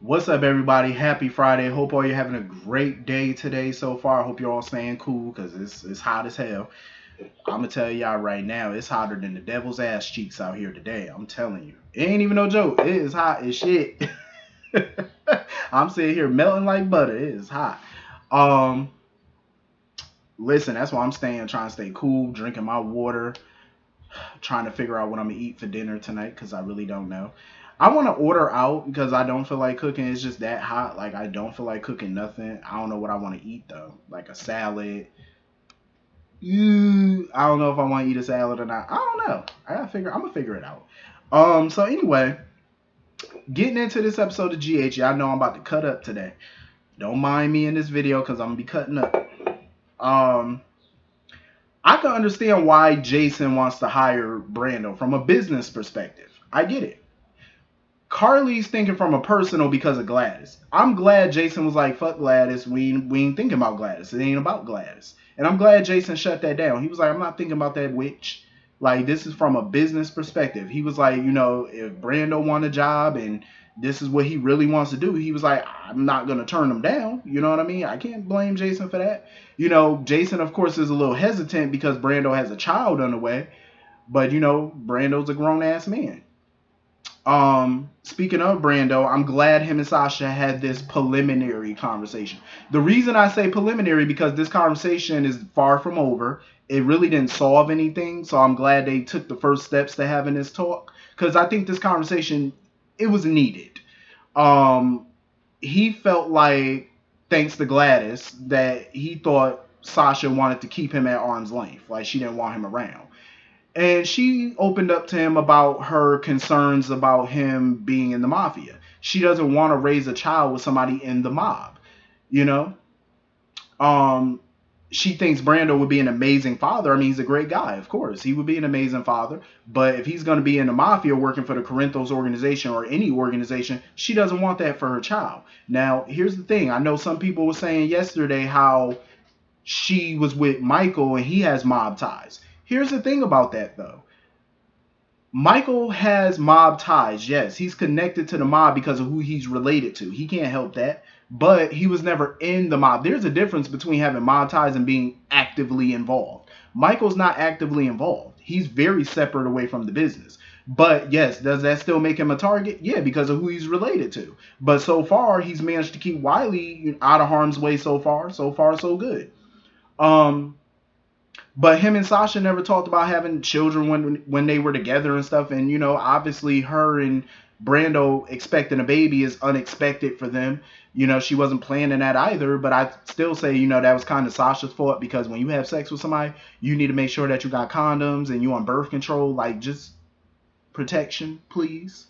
What's up, everybody? Happy Friday. Hope all you're having a great day today so far. I hope you're all staying cool because it's hot as hell. I'm gonna tell y'all right now, it's hotter than the devil's ass cheeks out here today. I'm telling you, it ain't even no joke. It is hot as shit. I'm sitting here melting like butter. It is hot. Um, Listen, that's why I'm staying, trying to stay cool, drinking my water, trying to figure out what I'm gonna eat for dinner tonight because I really don't know. I want to order out because I don't feel like cooking. It's just that hot. Like I don't feel like cooking nothing. I don't know what I want to eat though. Like a salad. I don't know if I want to eat a salad or not. I don't know. I gotta figure. I'm gonna figure it out. So anyway, getting into this episode of GH, y'all know I'm about to cut up today. Don't mind me in this video because I'm gonna be cutting up. Um, I can understand why Jason wants to hire Brando from a business perspective. I get it. Carly's thinking from a personal because of Gladys. I'm glad Jason was like, fuck Gladys. We ain't thinking about Gladys. It ain't about Gladys. And I'm glad Jason shut that down. He was like, I'm not thinking about that witch. Like, this is from a business perspective. He was like, if Brando want a job and this is what he really wants to do, he was like, I'm not going to turn him down. You know what I mean? I can't blame Jason for that. Jason, of course, is a little hesitant because Brando has a child on the way. But, Brando's a grown ass man. Speaking of Brando, I'm glad him and Sasha had this preliminary conversation. The reason I say preliminary because this conversation is far from over. It really didn't solve anything, so I'm glad they took the first steps to having this talk because I think this conversation it was needed. Um, he felt like thanks to Gladys that he thought Sasha wanted to keep him at arm's length, like she didn't want him around. And she opened up to him about her concerns about him being in the mafia. She doesn't want to raise a child with somebody in the mob, you know? Um, she thinks Brando would be an amazing father. I mean, he's a great guy, of course. He would be an amazing father. But if he's going to be in the mafia working for the Corinthos organization or any organization, she doesn't want that for her child. Now, here's the thing. I know some people were saying yesterday how she was with Michael and he has mob ties. Here's the thing about that, though. Michael has mob ties. Yes, he's connected to the mob because of who he's related to. He can't help that. But he was never in the mob. There's a difference between having mob ties and being actively involved. Michael's not actively involved. He's very separate away from the business. But yes, does that still make him a target? Yeah, because of who he's related to. But so far, he's managed to keep Wiley out of harm's way so far. So far, so good. Um, but him and Sasha never talked about having children when they were together and stuff. And obviously, her and Brando expecting a baby is unexpected for them. She wasn't planning that either. But I still say, that was kind of Sasha's fault because when you have sex with somebody, you need to make sure that you got condoms and you on birth control, like just protection, please.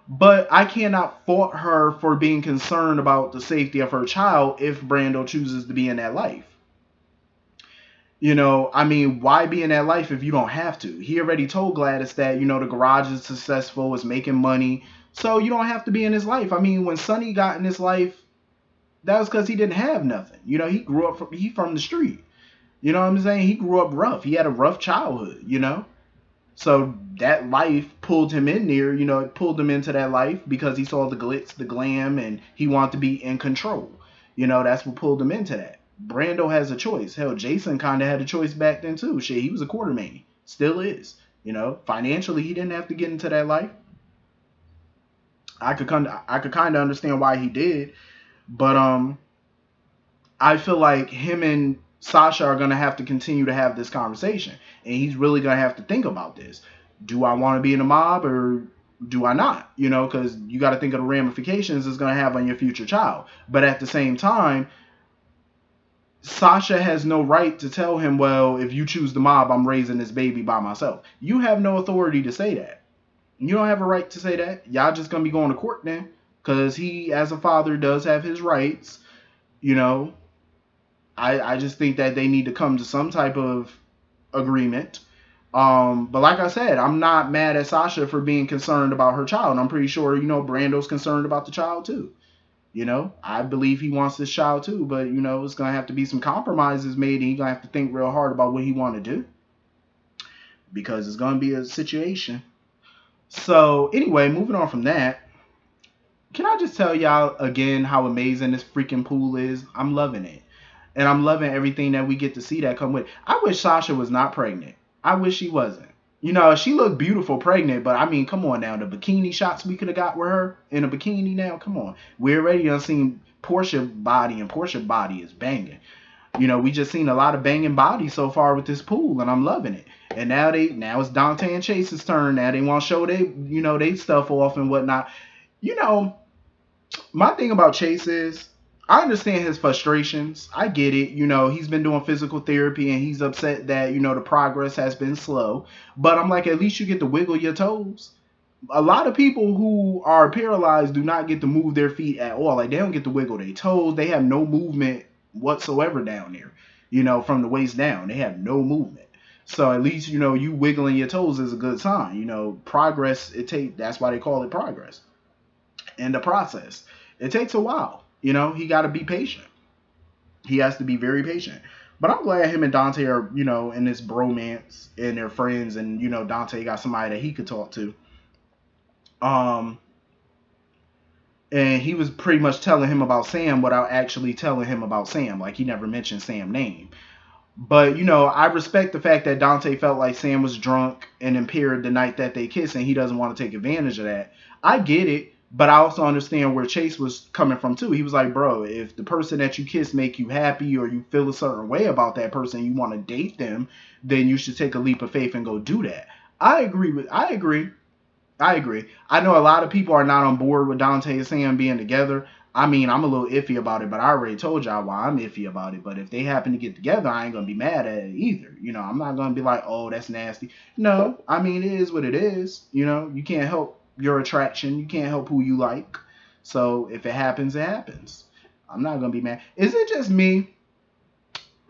But I cannot fault her for being concerned about the safety of her child if Brando chooses to be in that life. I mean, why be in that life if you don't have to? He already told Gladys that, the garage is successful, is making money, so you don't have to be in his life. I mean, when Sonny got in his life, that was because he didn't have nothing. He grew up from the street. You know what I'm saying? He grew up rough. He had a rough childhood. So that life pulled him in there, it pulled him into that life because he saw the glitz, the glam, and he wanted to be in control. That's what pulled him into that. Brando has a choice. Hell, Jason kind of had a choice back then too. Shit, he was a quartermain. Still is. Financially, he didn't have to get into that life. I could kind of understand why he did, but I feel like him and Sasha are gonna have to continue to have this conversation, and he's really gonna have to think about this. Do I want to be in a mob or do I not? Because you got to think of the ramifications it's gonna have on your future child. But at the same time, Sasha has no right to tell him, well, if you choose the mob, I'm raising this baby by myself. You have no authority to say that. You don't have a right to say that. Y'all just gonna be going to court then, because he, as a father, does have his rights. You know, I just think that they need to come to some type of agreement. But like I said, I'm not mad at Sasha for being concerned about her child. I'm pretty sure, Brando's concerned about the child too. I believe he wants this child too, but it's gonna have to be some compromises made, and he's gonna have to think real hard about what he want to do because it's gonna be a situation. So anyway, moving on from that, Can I just tell y'all again how amazing this freaking pool is? I'm loving it. And I'm loving everything that we get to see that come with it. I wish Sasha was not pregnant. I wish she wasn't. You know, she looked beautiful pregnant, but I mean, come on now. The bikini shots we could have got with her in a bikini now, come on. We already done seen Portia body, and Portia body is banging. You know, we just seen a lot of banging bodies so far with this pool, and I'm loving it. And now it's Dante and Chase's turn. Now they want to show they stuff off and whatnot. You know, my thing about Chase is I understand his frustrations. I get it. You know, he's been doing physical therapy and he's upset that, the progress has been slow. But I'm like, at least you get to wiggle your toes. A lot of people who are paralyzed do not get to move their feet at all. Like, they don't get to wiggle their toes. They have no movement whatsoever down there, from the waist down. They have no movement. So at least, you wiggling your toes is a good sign. Progress, that's why they call it progress. In the process, it takes a while. He got to be patient. He has to be very patient. But I'm glad him and Dante are, in this bromance and they're friends, and Dante got somebody that he could talk to. And he was pretty much telling him about Sam without actually telling him about Sam. Like, he never mentioned Sam's name. But, I respect the fact that Dante felt like Sam was drunk and impaired the night that they kissed, and he doesn't want to take advantage of that. I get it. But I also understand where Chase was coming from too. He was like, bro, if the person that you kiss make you happy or you feel a certain way about that person, you want to date them, then you should take a leap of faith and go do that. I agree. I know a lot of people are not on board with Dante and Sam being together. I mean, I'm a little iffy about it, but I already told y'all why I'm iffy about it. But if they happen to get together, I ain't going to be mad at it either. I'm not going to be like, oh, that's nasty. No, I mean, it is what it is. You can't help your attraction. You can't help who you like. So if it happens, it happens. I'm not going to be mad. Is it just me?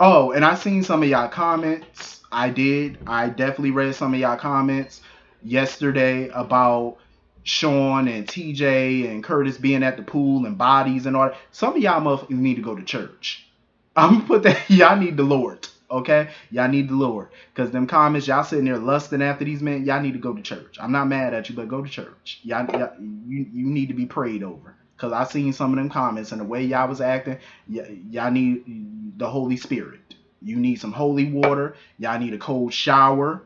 Oh, and I seen some of y'all comments. I did. I definitely read some of y'all comments yesterday about Sean and TJ and Curtis being at the pool and bodies and all that. Some of y'all motherfuckers need to go to church. I'm going to put that. Y'all need the Lord. Okay? Y'all need the Lord. Because them comments, y'all sitting there lusting after these men, y'all need to go to church. I'm not mad at you, but go to church. You need to be prayed over. Because I seen some of them comments and the way y'all was acting, y'all need the Holy Spirit. You need some holy water. Y'all need a cold shower.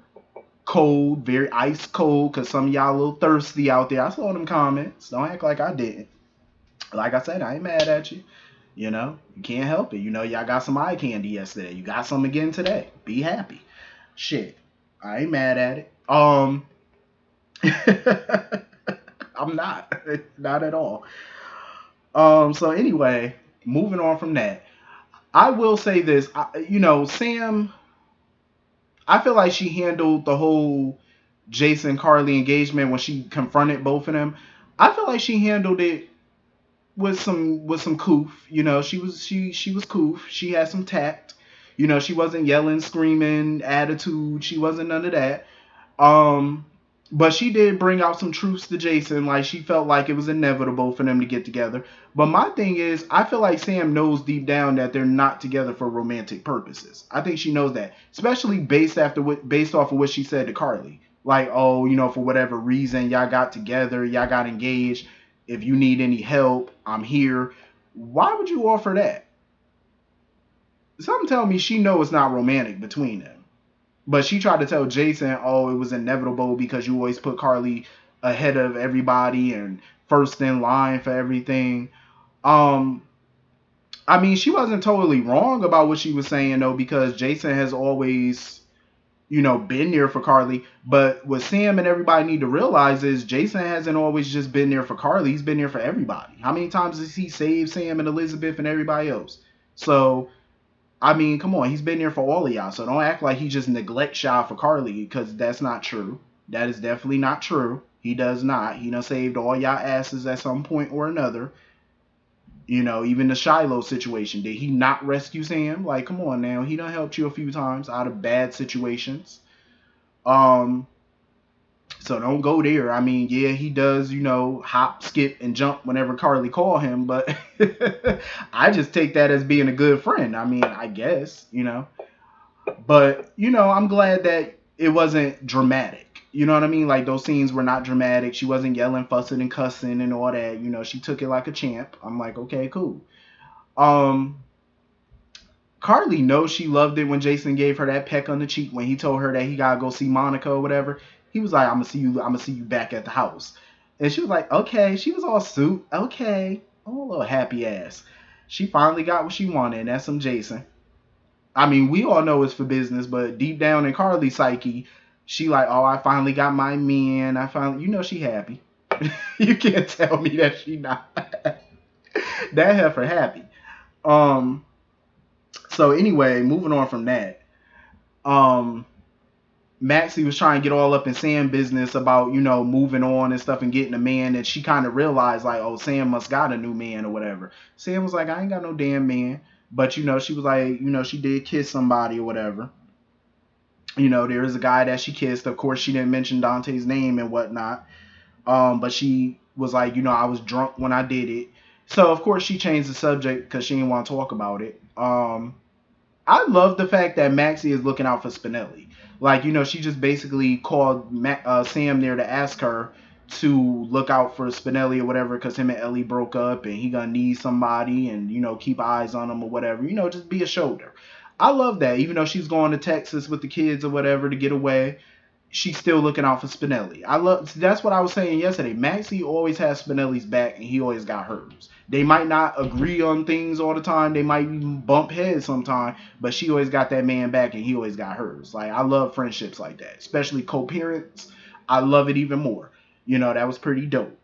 Cold, very ice cold, because some of y'all a little thirsty out there. I saw them comments. Don't act like I didn't. Like I said, I ain't mad at you. You can't help it. Y'all got some eye candy yesterday. You got some again today. Be happy. Shit. I ain't mad at it. I'm not. Not at all. So anyway, moving on from that. I will say this. Sam, I feel like she handled the whole Jason Carly engagement when she confronted both of them. I feel like she handled it with some coof. She was coof. She had some tact. She wasn't yelling, screaming, attitude. She wasn't none of that. But she did bring out some truths to Jason. Like, she felt like it was inevitable for them to get together. But my thing is, I feel like Sam knows deep down that they're not together for romantic purposes. I think she knows that, especially based off of what she said to Carly. Like, oh, for whatever reason, y'all got together, y'all got engaged. If you need any help, I'm here. Why would you offer that? Something telling me she knows it's not romantic between them. But she tried to tell Jason, oh, it was inevitable because you always put Carly ahead of everybody and first in line for everything. I mean, she wasn't totally wrong about what she was saying, though, because Jason has always, been there for Carly. But what Sam and everybody need to realize is Jason hasn't always just been there for Carly. He's been there for everybody. How many times has he saved Sam and Elizabeth and everybody else? So, I mean, come on. He's been there for all of y'all. So don't act like he just neglects y'all for Carly, because that's not true. That is definitely not true. He does not. He done saved all y'all asses at some point or another. Even the Shiloh situation. Did he not rescue Sam? Like, come on now. He done helped you a few times out of bad situations. So don't go there. I mean, yeah, he does, hop, skip, and jump whenever Carly call him, but I just take that as being a good friend. I mean, I guess, But, I'm glad that it wasn't dramatic. You know what I mean? Like those scenes were not dramatic. She wasn't yelling, fussing, and cussing and all that. You know, she took it like a champ. I'm like, okay, cool. Um, Carly knows she loved it when Jason gave her that peck on the cheek when he told her that he gotta go see Monica or whatever. He was like, "I'm gonna see you. I'm gonna see you back at the house." And she was like, "Okay." She was all suit. Okay, oh, a little happy ass. She finally got what she wanted, and that's some Jason. I mean, we all know it's for business, but deep down in Carly's psyche, she like, "Oh, I finally got my man. I finally, she happy." You can't tell me that she not. That heifer happy. Um. So anyway, moving on from that. Um, Maxie was trying to get all up in Sam business about, moving on and stuff and getting a man, and she kind of realized like, oh, Sam must got a new man or whatever. Sam was like, I ain't got no damn man. But she was like, she did kiss somebody or whatever. There is a guy that she kissed. Of course, she didn't mention Dante's name and whatnot. But she was like, I was drunk when I did it. So of course she changed the subject because she didn't want to talk about it. I love the fact that Maxie is looking out for Spinelli. Like, she just basically called Sam there to ask her to look out for Spinelli or whatever because him and Ellie broke up and he gonna need somebody and, keep eyes on him or whatever. Just be a shoulder. I love that. Even though she's going to Texas with the kids or whatever to get away, she's still looking out for Spinelli. That's what I was saying yesterday. Maxie always has Spinelli's back and he always got hers. They might not agree on things all the time. They might even bump heads sometime, but she always got that man back and he always got hers. Like, I love friendships like that, especially co-parents. I love it even more. That was pretty dope.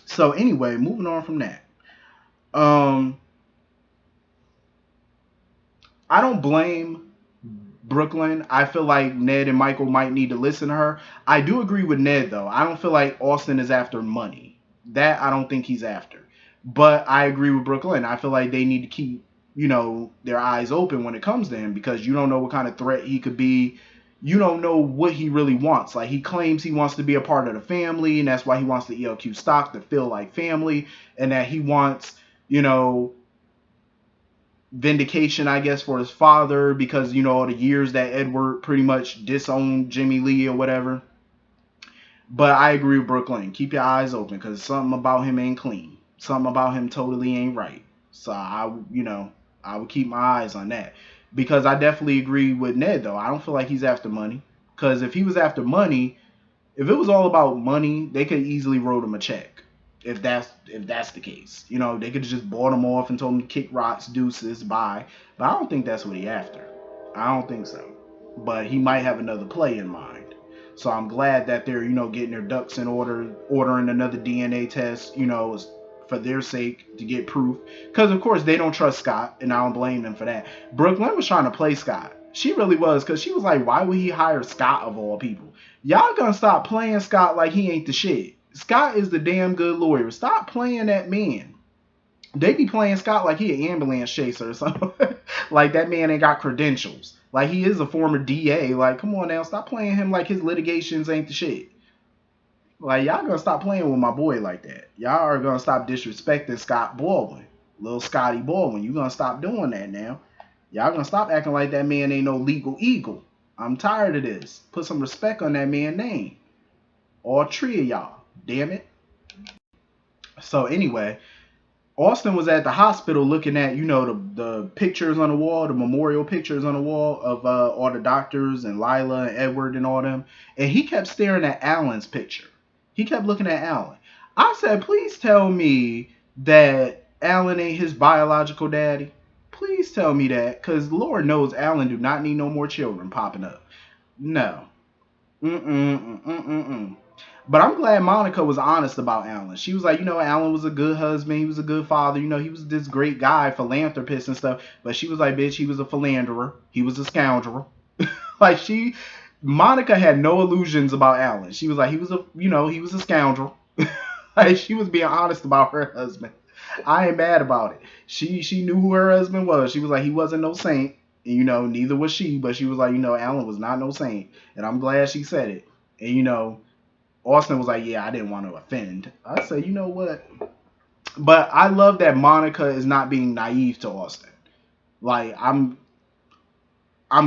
So anyway, moving on from that. I don't blame Brooklyn. I feel like Ned and Michael might need to listen to her. I do agree with Ned, though. I don't feel like Austin is after money. That I don't think he's after. But I agree with Brooklyn. I feel like they need to keep, their eyes open when it comes to him because you don't know what kind of threat he could be. You don't know what he really wants. Like, he claims he wants to be a part of the family, and that's why he wants the ELQ stock to feel like family, and that he wants, vindication, I guess, for his father because, all the years that Edward pretty much disowned Jimmy Lee or whatever. But I agree with Brooklyn. Keep your eyes open because something about him ain't clean. Something about him totally ain't right. So I would keep my eyes on that. Because I definitely agree with Ned, though. I don't feel like he's after money. Because if he was after money, if it was all about money, they could easily wrote him a check. If that's the case, they could have just bought him off and told him to kick rocks, deuces, bye. But I don't think that's what he after. I don't think so. But he might have another play in mind. So I'm glad that they're getting their ducks in order, ordering another DNA test, for their sake to get proof. Because of course they don't trust Scott, and I don't blame them for that. Brooklyn was trying to play Scott. She really was, because she was like, why would he hire Scott of all people? Y'all gonna stop playing Scott like he ain't the shit. Scott is the damn good lawyer. Stop playing that man. They be playing Scott like he an ambulance chaser or something. Like that man ain't got credentials. Like he is a former DA. Like, come on now, stop playing him like his litigations ain't the shit. Like, y'all gonna stop playing with my boy like that. Y'all are gonna stop disrespecting Scott Baldwin. Little Scotty Baldwin. You gonna stop doing that now. Y'all gonna stop acting like that man ain't no legal eagle. I'm tired of this. Put some respect on that man's name. All three of y'all. Damn it. So anyway, Austin was at the hospital looking at, the pictures on the wall, the memorial pictures on the wall of all the doctors and Lila and Edward and all them. And he kept staring at Alan's picture. He kept looking at Alan. I said, please tell me that Alan ain't his biological daddy. Please tell me that, because Lord knows Alan do not need no more children popping up. No. Mm-mm. But I'm glad Monica was honest about Alan. She was like, Alan was a good husband. He was a good father. He was this great guy, philanthropist and stuff. But she was like, bitch, he was a philanderer. He was a scoundrel. Like Monica had no illusions about Alan. She was like, he was a scoundrel. Like she was being honest about her husband. I ain't mad about it. She knew who her husband was. She was like, he wasn't no saint. And, neither was she. But she was like, Alan was not no saint. And I'm glad she said it. And, Austin was like, yeah, I didn't want to offend. I said, you know what? But I love that Monica is not being naive to Austin. Like, I'm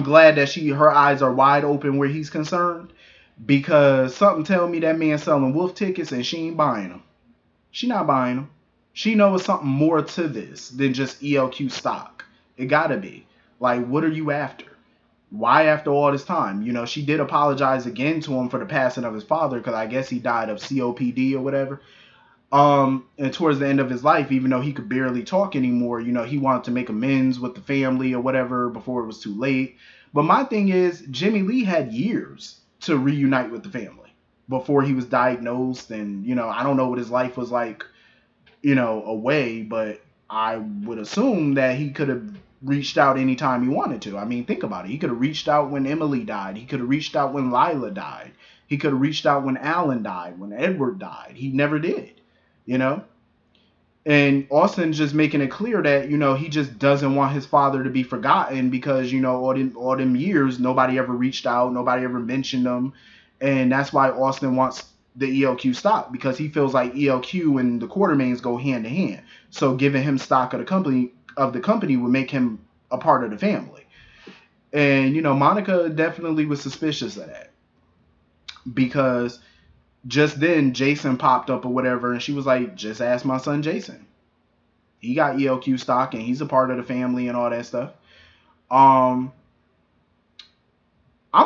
glad that her eyes are wide open where he's concerned. because something tell me that man selling wolf tickets and she ain't buying them. She not buying them. She knows something more to this than just ELQ stock. It gotta be. Like, what are you after? Why after all this time? You know, she did apologize again to him for the passing of his father because I guess he died of COPD or whatever. And towards the end of his life, even though he could barely talk anymore, you know, he wanted to make amends with the family or whatever before it was too late. But my thing is, Jimmy Lee had years to reunite with the family before he was diagnosed. And, you know, I don't know what his life was like, you know, away, but I would assume that he could have reached out anytime he wanted to. I mean, think about it. He could have reached out when Emily died. He could have reached out when Lila died. He could have reached out when Alan died, when Edward died. He never did, you know? And Austin just making it clear that, you know, he just doesn't want his father to be forgotten because, you know, all them years, nobody ever reached out, nobody ever mentioned them. And that's why Austin wants the ELQ stock, because he feels like ELQ and the Quartermains go hand to hand. So giving him stock of the company would make him a part of the family. And, you know, Monica definitely was suspicious of that, because just then Jason popped up or whatever, and she was like, just ask my son Jason. He got ELQ stock and he's a part of the family and all that stuff. I'm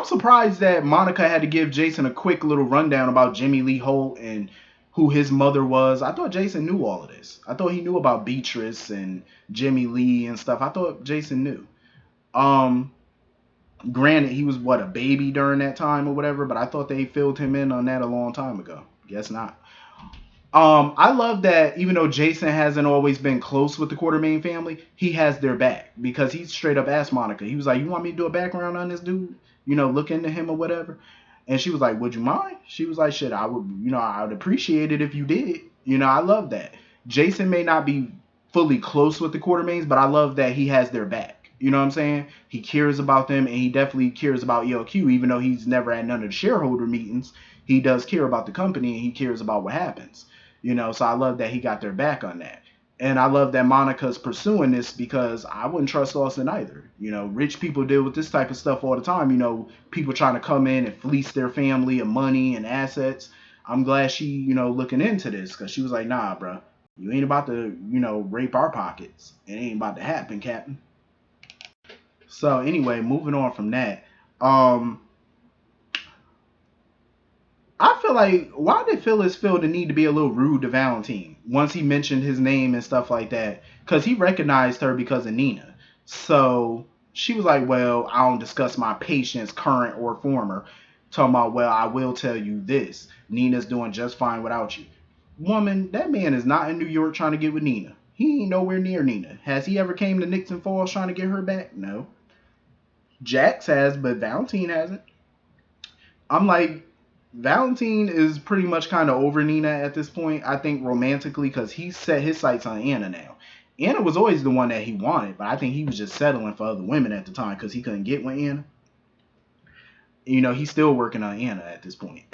surprised that Monica had to give Jason a quick little rundown about Jimmy Lee Holt and who his mother was. I thought Jason knew all of this. I thought he knew about Beatrice and Jimmy Lee and stuff. I thought Jason knew. Granted, he was a baby during that time or whatever, but I thought they filled him in on that a long time ago. Guess not. I love that even though Jason hasn't always been close with the Quartermain family, he has their back, because he straight up asked Monica. He was like, you want me to do a background on this dude? You know, look into him or whatever. And she was like, would you mind? She was like, shit, I would, you know, I would appreciate it if you did. You know, I love that. Jason may not be fully close with the Quartermains, but I love that he has their back. You know what I'm saying? He cares about them, and he definitely cares about ELQ, even though he's never at none of the shareholder meetings. He does care about the company, and he cares about what happens. You know, so I love that he got their back on that. And I love that Monica's pursuing this, because I wouldn't trust Austin either. You know, rich people deal with this type of stuff all the time. You know, people trying to come in and fleece their family of money and assets. I'm glad she, you know, looking into this, because she was like, nah, bro, you ain't about to, you know, rape our pockets. It ain't about to happen, Captain. So anyway, moving on from that. I feel like, why did Phyllis feel the need to be a little rude to Valentine once he mentioned his name and stuff like that? Because he recognized her because of Nina. So she was like, well, I don't discuss my patients, current or former. Talking about, well, I will tell you this. Nina's doing just fine without you. Woman, that man is not in New York trying to get with Nina. He ain't nowhere near Nina. Has he ever came to Nixon Falls trying to get her back? No. Jax has, but Valentine hasn't. I'm like, Valentine is pretty much kind of over Nina at this point, I think, romantically, because he set his sights on Anna now. Anna was always the one that he wanted, but I think he was just settling for other women at the time because he couldn't get with Anna. You know, he's still working on Anna at this point.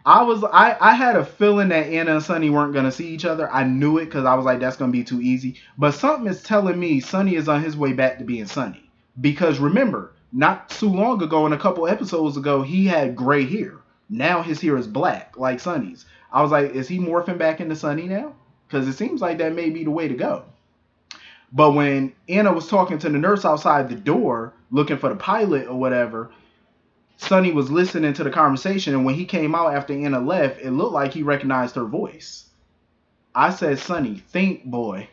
I had a feeling that Anna and Sonny weren't going to see each other. I knew it, because I was like, that's going to be too easy. But something is telling me Sonny is on his way back to being Sonny. Because remember, not too long ago, and a couple episodes ago, he had gray hair. Now his hair is black, like Sonny's. I was like, is he morphing back into Sonny now? Because it seems like that may be the way to go. But when Anna was talking to the nurse outside the door, looking for the pilot or whatever, Sonny was listening to the conversation, and when he came out after Anna left, it looked like he recognized her voice. I said, Sonny, think, boy.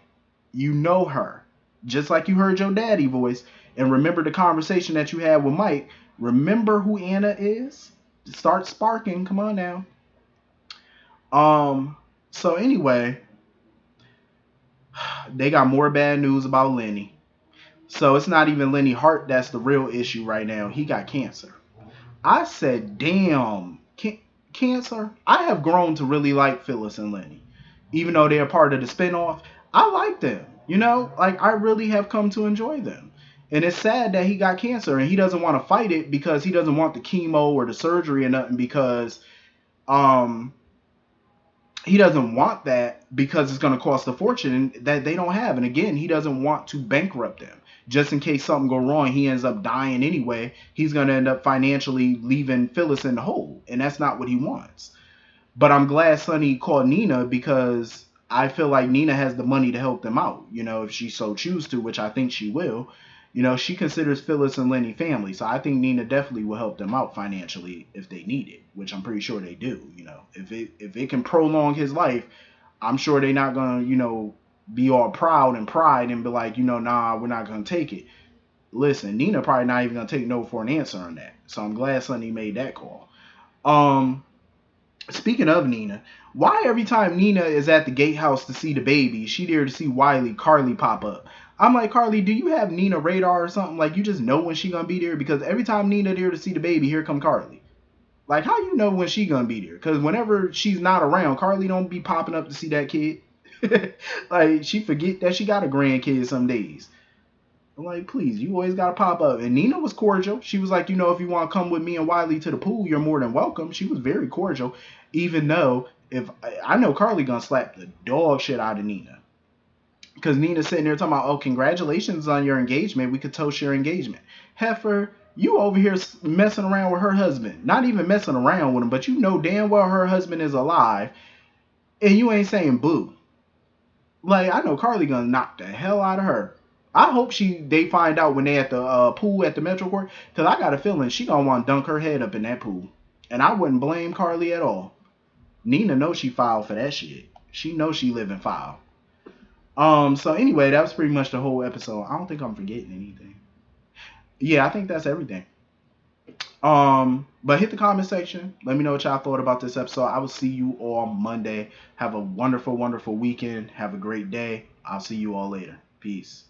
You know her. Just like you heard your daddy voice. And remember the conversation that you had with Mike. Remember who Anna is? Start sparking. Come on now. So anyway, they got more bad news about Lenny. So it's not even Lenny Hart that's the real issue right now. He got cancer. I said, damn, cancer? I have grown to really like Phyllis and Lenny. Even though they're part of the spinoff, I like them. You know, like, I really have come to enjoy them. And it's sad that he got cancer and he doesn't want to fight it because he doesn't want the chemo or the surgery or nothing, because he doesn't want that because it's going to cost a fortune that they don't have. And again, he doesn't want to bankrupt them. Just in case something go wrong, he ends up dying anyway. He's going to end up financially leaving Phyllis in the hole, and that's not what he wants. But I'm glad Sonny called Nina because I feel like Nina has the money to help them out. If she so choose to, which I think she will. She considers Phyllis and Lenny family, so I think Nina definitely will help them out financially if they need it, which I'm pretty sure they do. If it can prolong his life, I'm sure they're not gonna be all proud and pride and be like, nah, we're not gonna take it. Listen, Nina probably not even gonna take no for an answer on that. So I'm glad Sonny made that call. Um, Speaking of Nina, why every time Nina is at the gatehouse to see the baby, she there to see Wiley, Carly pop up? I'm like, Carly, do you have Nina radar or something? Like, you just know when she gonna be there? Because every time Nina there to see the baby, here come Carly. Like, how you know when she gonna be there? Because whenever she's not around, Carly don't be popping up to see that kid. Like, she forget that she got a grandkid some days. I'm like, please, you always gotta pop up. And Nina was cordial. She was like, if you want to come with me and Wiley to the pool, you're more than welcome. She was very cordial, even though if I know Carly gonna slap the dog shit out of Nina, because Nina's sitting there talking about, oh, congratulations on your engagement. We could toast your engagement. Heifer, you over here messing around with her husband. Not even messing around with him, but you know damn well her husband is alive, and you ain't saying boo. Like, I know Carly gonna knock the hell out of her. I hope they find out when they at the pool at the Metro Court, because I got a feeling she gonna want to dunk her head up in that pool. And I wouldn't blame Carly at all. Nina knows she filed for that shit. She knows she living foul. So anyway, that was pretty much the whole episode. I don't think I'm forgetting anything. Yeah, I think that's everything. But hit the comment section. Let me know what y'all thought about this episode. I will see you all Monday. Have a wonderful, wonderful weekend. Have a great day. I'll see you all later. Peace.